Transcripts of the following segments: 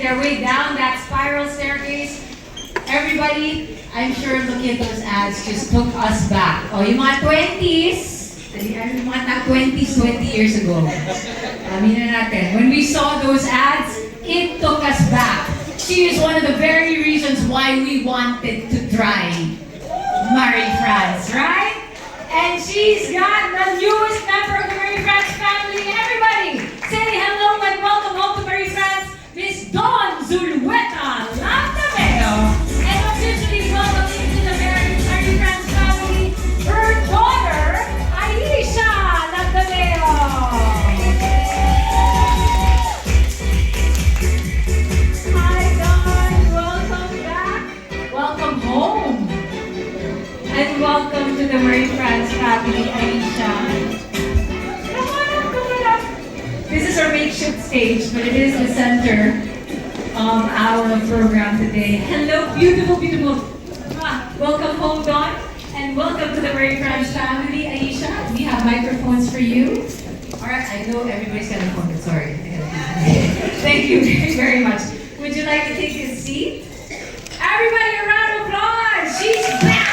their way down that spiral staircase. Everybody, I'm sure looking at those ads just took us back. Oh, yung mga 20s, yung mga 20s, 20 years ago. Aminin natin, when we saw those ads, it took us back. She is one of the very reasons why we wanted to try Marie-France, right? And she's got the newest member of the Marie-France family. Everybody, say hello and welcome home to Marie-France, Miss Dawn Zulueta Lagdameo. And officially welcoming to the Marie-France family, her daughter, Ayisha Lagdameo. Hi, Dawn. Welcome back. Welcome home. And welcome to the Marie-France family, Ayisha. Come on up, come on up. This is our makeshift stage, but it is the center of our program today. Hello, beautiful, beautiful. Welcome home, Dawn. And welcome to the Marie-France family, Ayisha. We have microphones for you. Alright, I know everybody's got a phone, but sorry. Thank you very, very much. Would you like to take a seat? Everybody, a round of applause! She's back!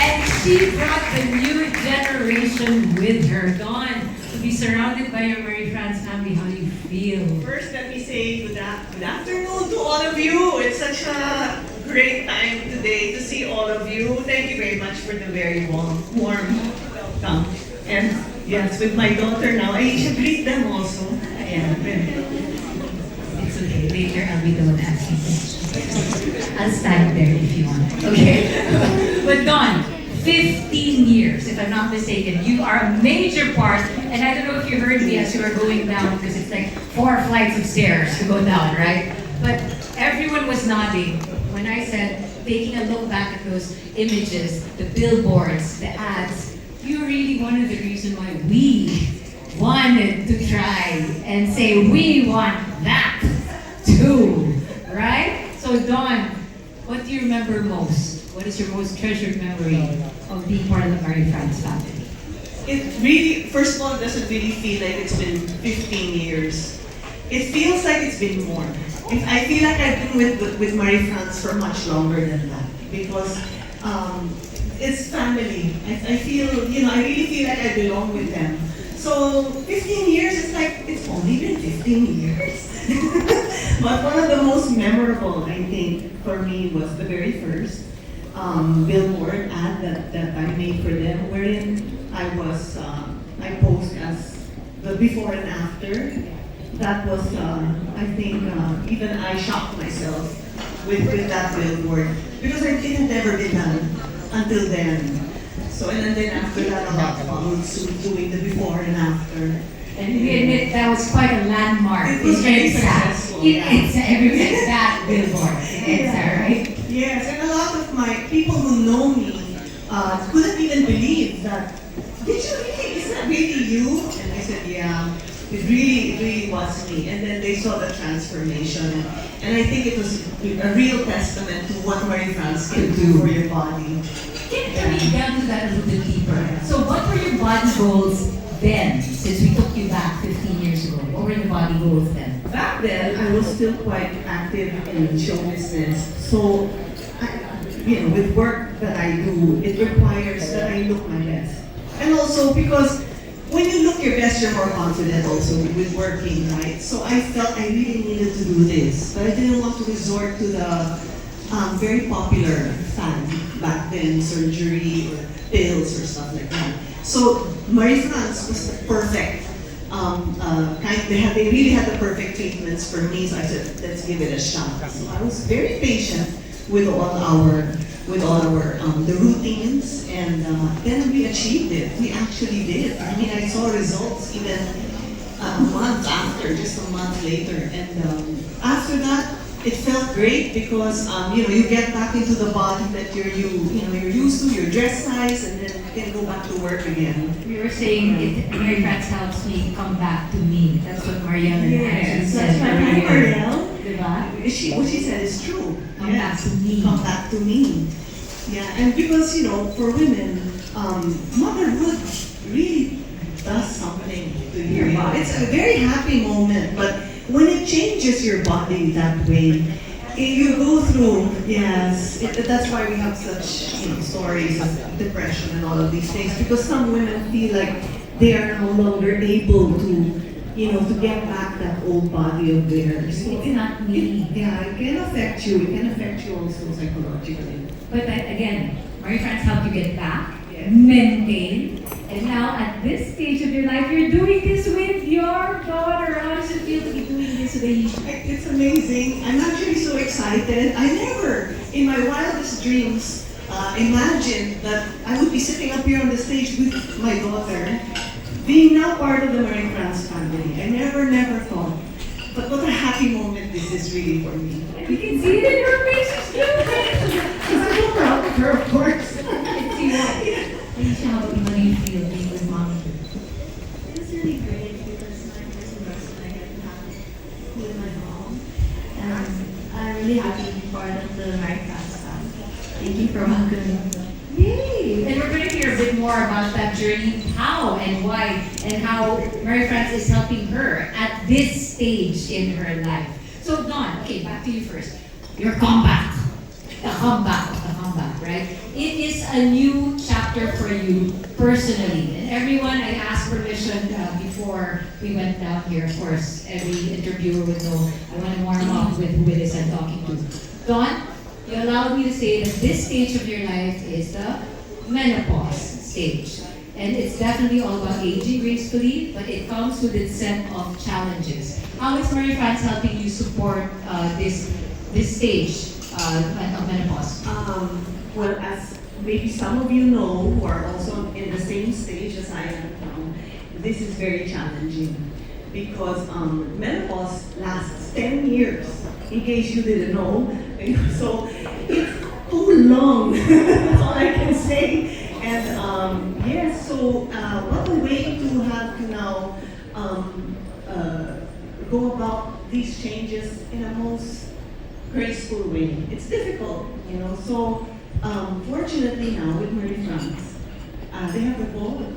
And she brought the new generation with her. Dawn, to be surrounded by your Marie-France family, how do you feel? First, let me say good afternoon to all of you. It's such a great time today to see all of you. Thank you very much for the very warm welcome. And yes, with my daughter now, I should greet them also. Ayan. It's okay. Later, I'll be the one asking questions. I'll stand there if you want. Okay? But Dawn, 15 years, if I'm not mistaken, you are a major part, and I don't know if you heard me as you were going down, because it's like 4 flights of stairs to go down, right? But everyone was nodding when I said, taking a look back at those images, the billboards, the ads, you're really one of the reasons why we wanted to try and say, we want that too, right? So Dawn, what do you remember most? What is your most treasured memory of being part of the Marie-France family? It really, first of all, it doesn't really feel like it's been 15 years. It feels like it's been more. I feel like I've been with Marie-France for much longer than that because it's family. I feel, I really feel like I belong with them. So 15 years, it's like, it's only been 15 years. But one of the most memorable, I think, for me was the very first billboard ad that I made for them, wherein I posed as the before and after. That was, I think, even I shocked myself with that billboard because it had never been done until then. So, and then after that, a lot followed suit doing the before and after. And we admit that was quite a landmark. It was very successful. It's everything that billboard. It's right. Yes, and a lot of my people who know me couldn't even believe that. Did you really? Is that really you? And I said, yeah. It really was me. And then they saw the transformation. And I think it was a real testament to what Marie-France can do for your body. Can we down to that a little bit deeper? So what were your body goals then, since we took you back 15 years ago? What were the body goals then? Back then, I was still quite active in show business. So, with work that I do, it requires that I look my best. And also because when you look your best, you're more confident also with working, right? So I felt I really needed to do this, but I didn't want to resort to the very popular fad back then, surgery or pills or stuff like that. So Marie-France was the perfect they really had the perfect treatments for me. So I said, let's give it a shot. So I was very patient with all our the routines, and then we achieved it. We actually did. I mean, I saw results even a month after, just a month later, and after that, it felt great because you get back into the body that you're used to, your dress size, and then you can go back to work again. We were saying Marie-France helps me come back to me. That's what Marielle actually Yes, said that's right. earlier. Marielle. Diba? What she said is true. Come back to me. Come back to me. Yeah, and because for women, motherhood really does something to you. It's a very happy moment, but when it changes your body that way. You go through, yes, that's why we have such stories of depression and all of these things, because some women feel like they are no longer able to get back that old body of theirs. So It's not me. it can affect you. It can affect you also psychologically. But that, again, Marie France helped you get back, Yes. maintain, and now at this stage of your life, you're doing this with your daughter. How does it feel to be doing this with Ayisha? It's amazing. I'm actually so excited. I never, in my wildest dreams, imagined that I would be sitting up here on the stage with my daughter, being now part of the Marie France family. I never thought. But what a happy moment this is really for me. You can see it in her face. She's doing Because I'm so proud of her, of course. It's you. Ayisha, how do you feel being with mommy? It was really great because my first person I get to have with my mom. And I'm really happy to be part of the Mary France family. Thank you for welcoming me. Yay! And we're going to hear a bit more about that journey, how and why, and how Marie France is helping her at this stage in her life. So, Dawn, okay, back to you first. Your comeback. The comeback, right? It is a new chapter for you personally. And everyone, I asked permission before we went down here. Of course, every interviewer would know I want to warm up with who it is I'm talking to. Dawn, you allowed me to say that this stage of your life is the menopause stage. And it's definitely all about aging gracefully, but it comes with its set of challenges. How is Marie France helping you support this stage of menopause? Well, as maybe some of you know who are also in the same stage as I am now, this is very challenging because menopause lasts 10 years, in case you didn't know. So it's too long, that's all I can say. And yes, so what a way to have to now go about these changes in a most graceful way. It's difficult, so fortunately now with Marie France, they have evolved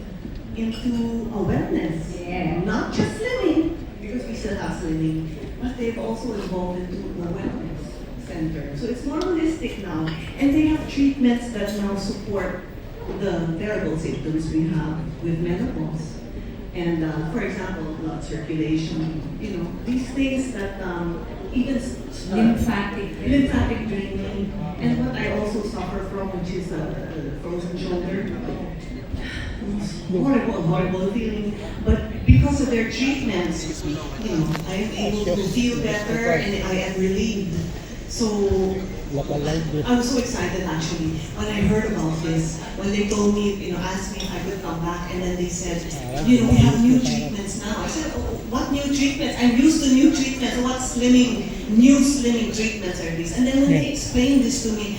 into a wellness. Yeah. Not just slimming, because we still have slimming, but they've also evolved into a wellness center. So it's more holistic now, and they have treatments that now support the terrible symptoms we have with menopause. And for example, blood circulation, these things that even lymphatic draining, and what I also suffer from, which is a frozen shoulder. Horrible feeling. But because of their treatments, I am able to feel better and I am relieved. So I was so excited actually when I heard about this. When they told me, asked me if I could come back, and then they said, we have new treatments now. I said, oh, what new treatments? I'm used to new treatments. What new slimming treatments are these? And then when they explained this to me,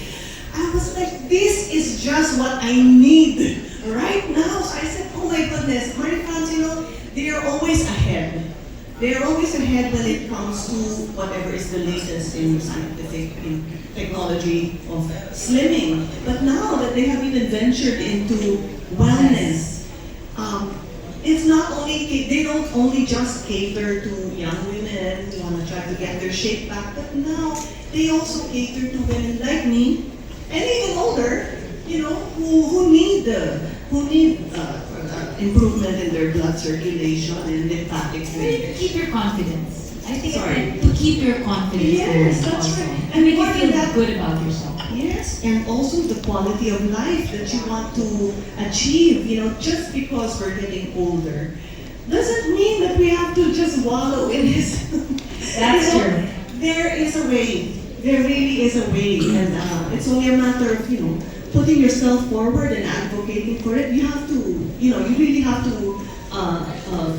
I was like, this is just what I need right now. So I said, oh my goodness, Marie France, they are always ahead. They are always ahead when it comes to whatever is the latest in scientific technology of slimming. But now that they have even ventured into wellness, it's not only, they don't only just cater to young women who want to try to get their shape back, but now they also cater to women like me, and even older, who need improvement in their blood circulation and lymphatic drainage. To keep your confidence. I think Sorry. it's to keep your confidence Yes, going that's also. right. And And make you more feel than that- good about yourself. Yes, and also the quality of life that you want to achieve, just because we're getting older. Doesn't mean that we have to just wallow in this. That's true. There is a way. There really is a way. And it's only a matter of, putting yourself forward and advocating for it. You have to, you really have to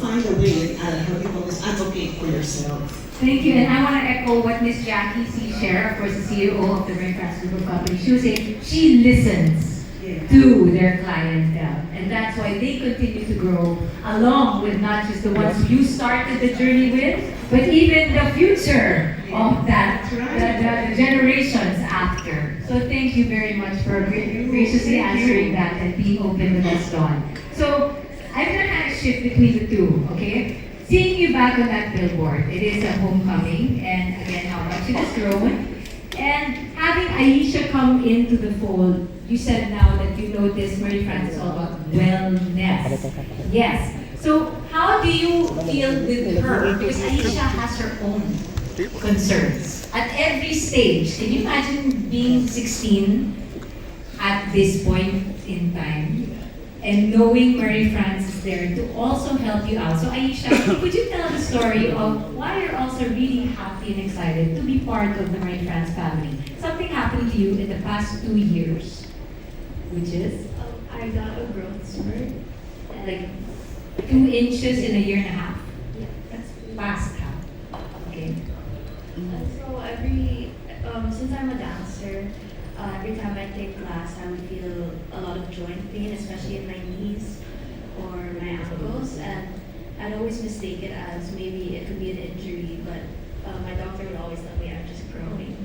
find a way, how do you call this, advocate for yourself. Thank you. And I want to echo what Miss Jackie C. Sher, of course, the CEO of the Marie France Group of Companies, she was saying she listens to their clientele. And that's why they continue to grow along with not just the ones who you started the journey with, but even the future of that, the generations after. So thank you very much for graciously answering that and being open with us, Dawn. So I'm going to kind of shift between the two, okay? seeing you back on that billboard, it is a homecoming, and again, how much it has grown. And having Ayisha come into the fold, you said now that you noticed Mary France is all about wellness. Yes. So how do you deal with her? Because Ayisha has her own concerns at every stage. Can you imagine being 16 at this point in time and knowing Mary France is there to also help you out? So Ayisha, could you tell the story of why you're also really happy and excited to be part of the Mary France family? Something happened to you in the past 2 years, which is I got a growth spurt. like 2 inches in a year and a half. Yeah. That's fast, huh? Okay. And so since I'm a dancer, every time I take class, I would feel a lot of joint pain, especially in my knees or my ankles, and I'd always mistake it as maybe it could be an injury, but my doctor would always tell me I'm just growing.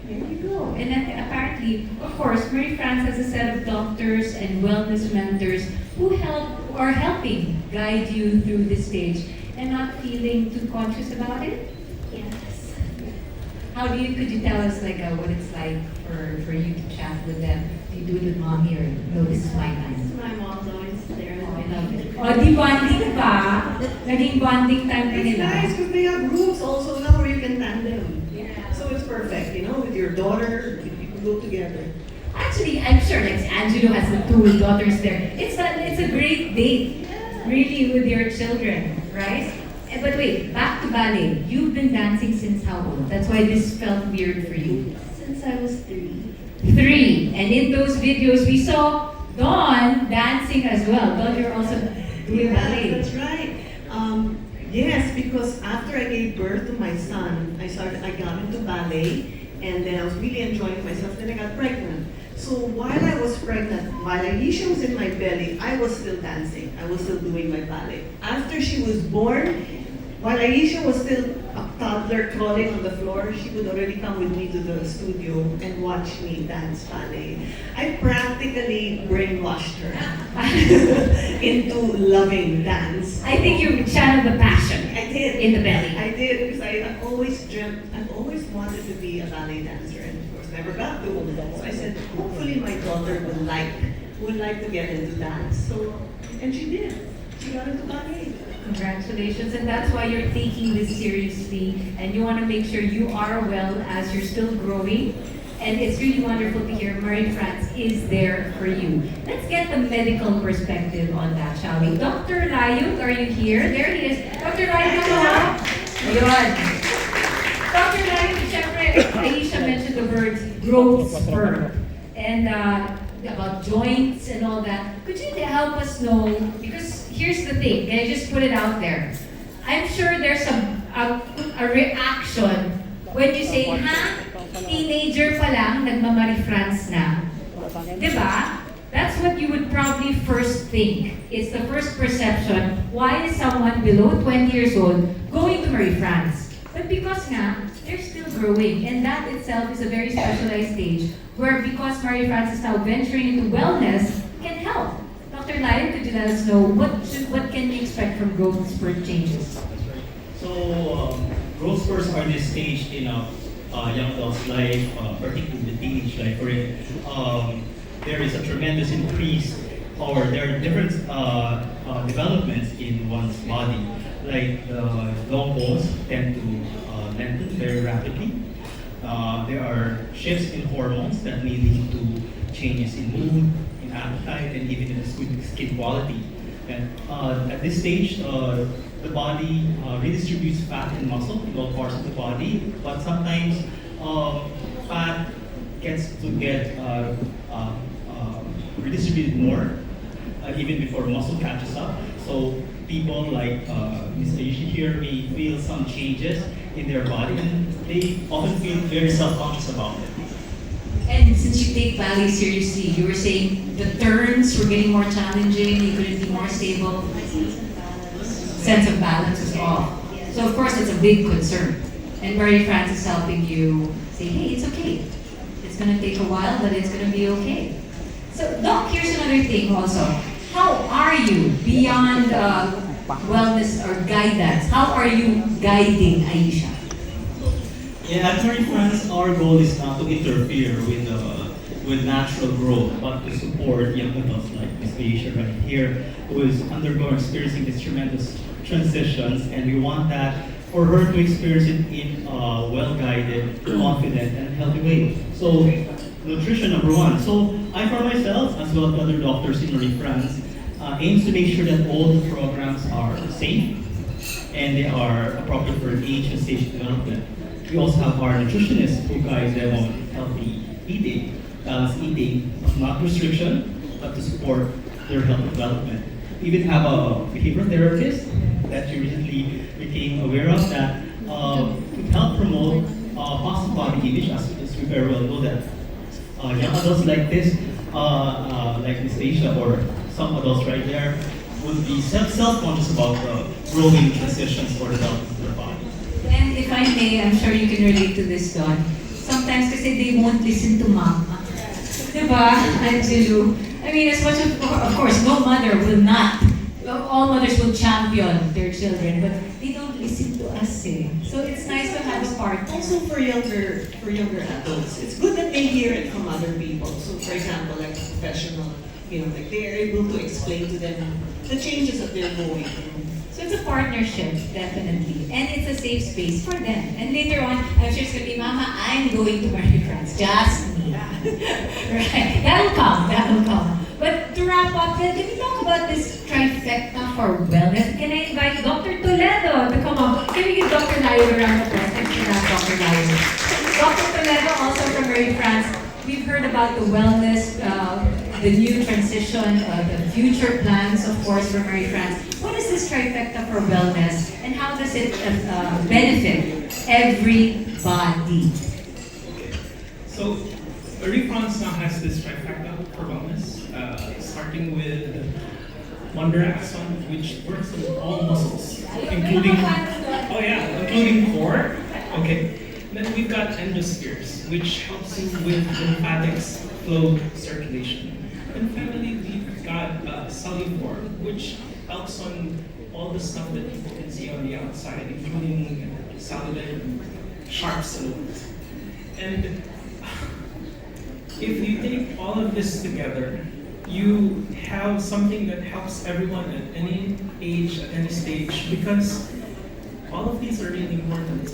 There you go. And then apparently, of course, Mary France has a set of doctors and wellness mentors who are helping guide you through this stage and not feeling too conscious about it. Yes. Could you tell us like what it's like for you to chat with them? Do you do it with mommy or no, this is my time? My mom's always there with Oh, I me. love it. O, di bonding ba? Naging bonding time pa It's nila. nice because they have rooms also now where you can tandem. Yeah. So it's perfect, you know, with your daughter, you can go together. Actually, I'm sure like Angelo has the 2 daughters there. It's a great date, really, with your children, right? But wait, back to ballet. You've been dancing since how old? That's why this felt weird for you. Since I was 3. 3. And in those videos, we saw Dawn dancing as well. Dawn, you're also doing ballet. That's right. Yes, because after I gave birth to my son, I got into ballet, and then I was really enjoying myself. Then I got pregnant. So while I was pregnant, while Ayisha was in my belly, I was still dancing. I was still doing my ballet. After she was born, while Ayisha was still a toddler crawling on the floor, she would already come with me to the studio and watch me dance ballet. I practically brainwashed her into loving dance. I think you channeled the passion I did. in the belly. I did because I've always dreamt, I've always wanted to be a ballet dancer, and of course never got to. So I said, hopefully my daughter would like to get into dance. So, and she did. She got into ballet. Congratulations, and that's why you're taking this seriously, and you want to make sure you are well as you're still growing. And it's really wonderful to hear Mary France is there for you. Let's get the medical perspective on that, shall we? Dr. Layut, are you here? There he is. Dr. Layut, hello. Ayun. Dr. Layut, syempre, Ayisha mentioned the words growth spurt and about joints and all that. Could you help us know, because here's the thing, can I just put it out there? I'm sure there's a reaction when you say, ha? Teenager pa lang, nagmamari France na. Diba? That's what you would probably first think. It's the first perception. Why is someone below 20 years old going to Marie France? But because nga, they're still growing. And that itself is a very specialized stage where because Marie France is now venturing into wellness, can help. Dr. Lyon, could you let us know what can we expect from growth spurt changes? So, growth spurts are this stage in a young adult's life, particularly the teenage life, where there is a tremendous increase, or there are different developments in one's body. Like the long bones tend to lengthen very rapidly. There are shifts in hormones that may lead to changes in mood, in appetite, and even in the skin quality. And at this stage, the body redistributes fat and muscle in all parts of the body, but sometimes fat gets to get redistributed more, even before muscle catches up. So people like Ms. Ayisha here may feel some changes in their body, and they often feel very self-conscious about it. And since you take ballet seriously, you were saying the turns were getting more challenging, you couldn't be more stable. My Sense of balance is off. So of course it's a big concern. And Mary France is helping you say, hey, it's okay. It's gonna take a while, but it's gonna be okay. So Doc, here's another thing also. How are you beyond wellness or guidance? How are you guiding Ayisha? Yeah, at Marie France, our goal is not to interfere with natural growth, but to support young adults like Miss Ayisha right here, who is experiencing these tremendous transitions, and we want that for her to experience it in a well-guided, confident, and healthy way. So, nutrition number one. So, I for myself, as well as other doctors in Marie France, aims to make sure that all the programs are safe and they are appropriate for age and stage development. We also have our nutritionists who guide them on healthy eating, balanced eating, not restriction, but to support their health development. We even have a behavioral therapist that you recently became aware of that could help promote positive body image, as we very well know that young adults like this, like Miss Asia or some adults right there, would be self-conscious about the growing transitions for the development of their body. And if I may, I'm sure you can relate to this, Don. Sometimes kasi they won't listen to mama. Diba, Angelo? I mean, as much of course, no mother will not. All mothers will champion their children, but they don't listen to us. Eh. So it's nice to have a partner. Also for younger adults, it's good that they hear it from other people. So for example, like a professional, like they're able to explain to them the changes that they're going through. So it's a partnership, definitely. And it's a safe space for them. And later on, I'm sure it's going to be, Mama, I'm going to Marie France. Just me. Right. That'll come. But to wrap up, can we talk about this trifecta for wellness? Can I invite Dr. Toledo to come up? Can we give Dr. Layo a round of applause? Thank you for that, Dr. Layo. Dr. Toledo, also from Marie France. We've heard about the wellness, the new transition, the future plans, of course, for Marie France. What is this trifecta for wellness, and how does it benefit everybody? So, Marie France now has this trifecta for wellness, starting with Wonder Axon, which works on all muscles, including core. Okay. Then we've got endospheres, which helps you with lymphatics, flow, circulation. And finally, we've got Celluform, which helps on all the stuff that people can see on the outside, including cellular sharp silhouette. And if you take all of this together, you have something that helps everyone at any age, at any stage, because all of these are really important.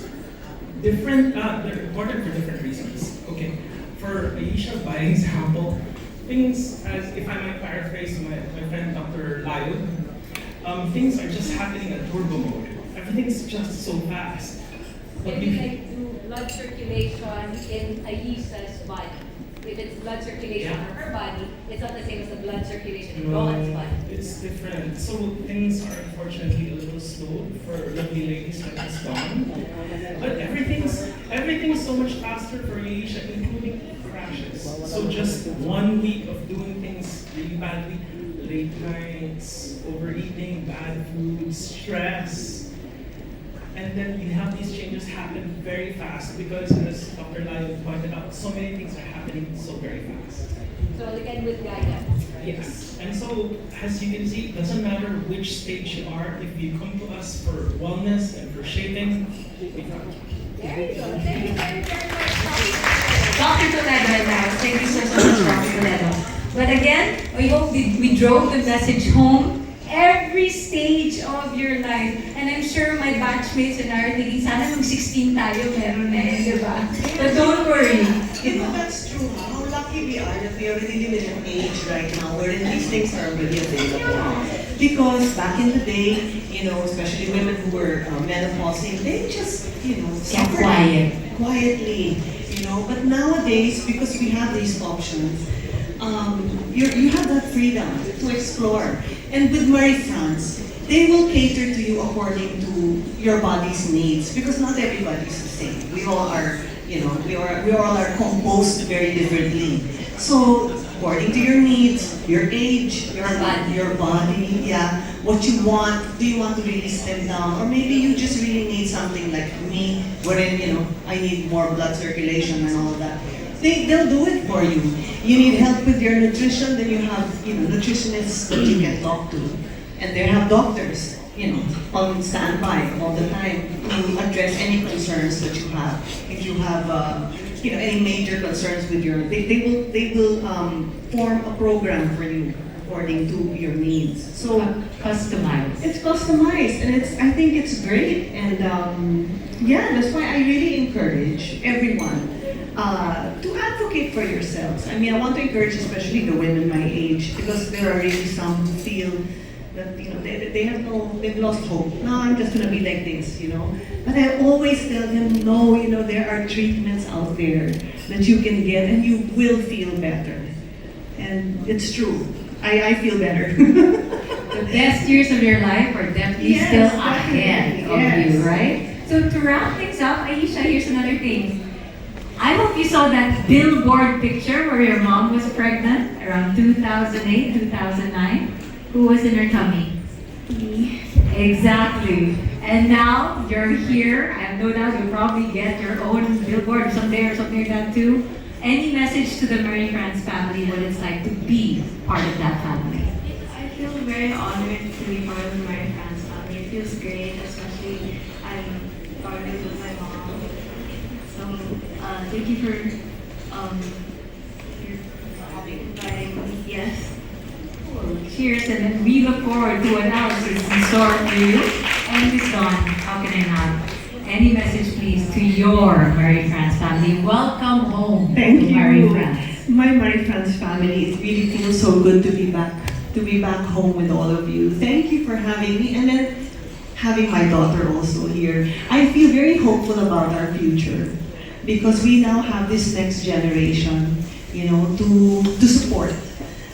They're important for different reasons. Okay, for Ayisha, by example, things as, if I might paraphrase my friend Dr. Layo, things are just happening at turbo mode. Everything's just so fast. But Maybe like do blood circulation in Ayisha's body. If it's blood circulation for her body, it's not the same as the blood circulation in Rohan's body. It's different. So things are unfortunately a little slow for lovely ladies like Miss Dawn. But everything's so much faster for Ayisha, including crashes. So just 1 week of doing things really badly, late nights, overeating, bad food, stress. And then you have these changes happen very fast because, as Dr. Layo pointed out, so many things are happening so very fast. So again with guidance. Yes, and so as you can see, it doesn't matter which stage you are, if you come to us for wellness and for shaping, we got you. There you go. Thank you very, very much. Dr. Toledo now. Thank you so much, Dr. Toledo. But again, we hope we drove the message home. Every stage of your life. And I'm sure my batchmates and are thinking, sana mag-16 tayo, meron na eh, di ba? But don't worry. That's true. How lucky we are that we already live in an age right now wherein these things are already available. Because back in the day, especially women who were menopausing, they just, suffered quietly. But nowadays, because we have these options, you have that freedom to explore. And with Marie France, they will cater to you according to your body's needs, because not everybody's the same. We all are, we all are composed very differently. So according to your needs, your age, your body, what you want. Do you want to really slim down, or maybe you just really need something like me, wherein I need more blood circulation and all that. They'll do it for you. You need help with your nutrition, then you have nutritionists that you can talk to, and they have doctors on standby all the time to address any concerns that you have. If you have, any major concerns with they will form a program for you according to your needs. So Customized. it's customized, and I think it's great. And that's why I really encourage everyone to advocate for yourselves. I mean, I want to encourage especially the women my age, because there are really some who feel that they've lost hope. No, I'm just gonna be like this. But I always tell them, no, there are treatments out there that you can get, and you will feel better. And it's true. I feel better. The best years of your life are definitely Yes, still definitely. ahead of Yes. you, right? So to wrap things up, Ayisha, here's another thing. I hope you saw that billboard picture where your mom was pregnant around 2008, 2009. Who was in her tummy? Me. Exactly. And now you're here. I have no doubt you'll probably get your own billboard someday or something like that too. Any message to the Mary France family, what it's like to be part of that family? I feel very honored to be part of the Mary France family. It feels great, especially I'm part of it with my mom. So thank you for inviting me. Yes. Cheers, and then we look forward to what else is in store for you. And Miss Dawn, how can I have any message, please, to your Mary France family? Welcome home Thank to you. Mary France. My Marie France family, it really feels so good to be back home with all of you. Thank you for having me, and then having my daughter also here. I feel very hopeful about our future because we now have this next generation, to support.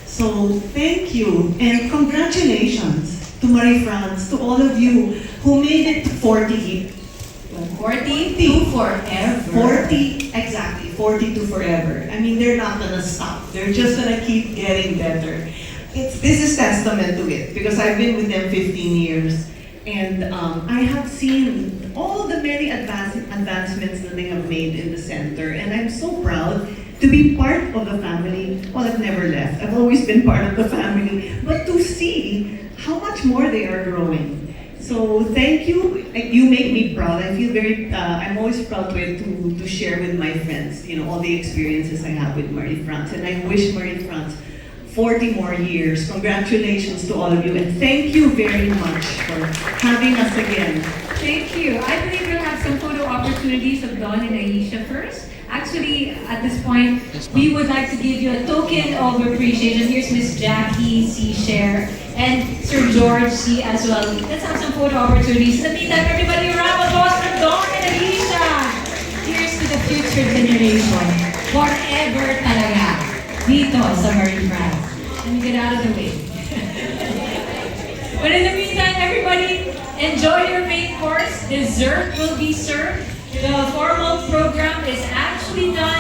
So thank you and congratulations to Marie France, to all of you who made it to 40. 42 forever. 40, exactly, 40 to forever. I mean, they're not gonna stop. They're just gonna keep getting better. This is testament to it because I've been with them 15 years, and I have seen all the many advancements that they have made in the center, and I'm so proud to be part of the family. Well, I've never left. I've always been part of the family, but to see how much more they are growing. So thank you. You make me proud. I feel I'm always proud to share with my friends, all the experiences I have with Marie France. And I wish Marie France 40 more years. Congratulations to all of you. And thank you very much for having us again. Thank you. I believe we'll have some photo opportunities of Dawn and Ayisha first. Actually, at this point, we would like to give you a token of appreciation. Here's Miss Jackie C. Share and Sir George C. as well. Let's have some photo opportunities. In the meantime, everybody, a round of applause for Dawn and Ayisha. Here's to the future generation. Forever talaga. Dito sa Mary France. Let me get out of the way. But in the meantime, everybody, enjoy your main course. Dessert will be served. The formal program is actually done.